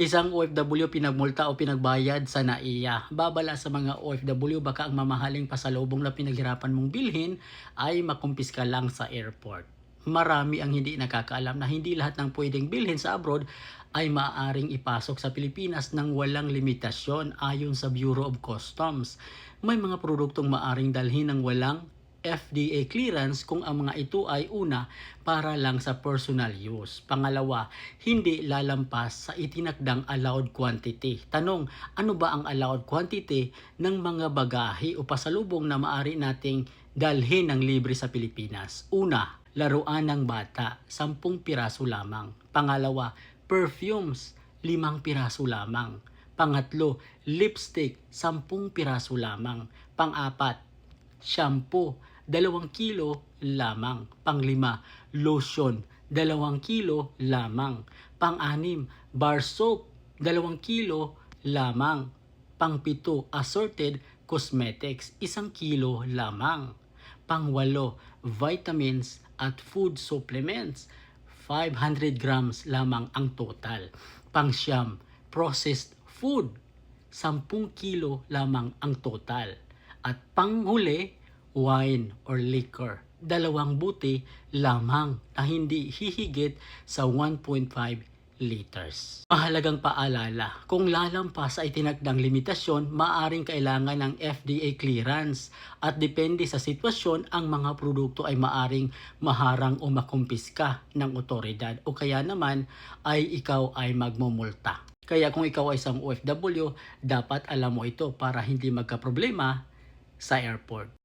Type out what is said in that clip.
Isang OFW pinagmulta o pinagbayad sa NAIA. Babala sa mga OFW baka ang mamahaling pasalubong na pinaghirapan mong bilhin ay makumpiska lang sa airport. Marami ang hindi nakakaalam na hindi lahat ng pwedeng bilhin sa abroad ay maaaring ipasok sa Pilipinas ng walang limitasyon ayon sa Bureau of Customs. May mga produktong maaaring dalhin ng walang FDA clearance kung ang mga ito ay una para lang sa personal use. Pangalawa, hindi lalampas sa itinakdang allowed quantity. Tanong, ano ba ang allowed quantity ng mga bagahe o pasalubong na maaari nating dalhin ng libre sa Pilipinas? Una, laruan ng bata, 10 piraso lamang. Pangalawa, perfumes, 5 piraso lamang. Pangatlo, lipstick, 10 piraso lamang. Pang-apat, shampoo, 2 kilo lamang. Panglima, lotion, 2 kilo lamang. Pang-anim, bar soap, 2 kilo lamang. Pangpito, assorted cosmetics, 1 kilo lamang. Pangwalo, vitamins at food supplements, 500 grams lamang ang total. Pangsyam, processed food, 10 kilo lamang ang total. At panghuli, wine or liquor, 2 buti lamang na hindi hihigit sa 1.5 liters. Mahalagang paalala, kung lalampas sa itinakdang limitasyon, maaaring kailangan ng FDA clearance at depende sa sitwasyon, ang mga produkto ay maaaring maharang o makumpiska ng otoridad o kaya naman ay ikaw ay magmumulta. Kaya kung ikaw ay isang OFW, dapat alam mo ito para hindi magkaproblema sa airport.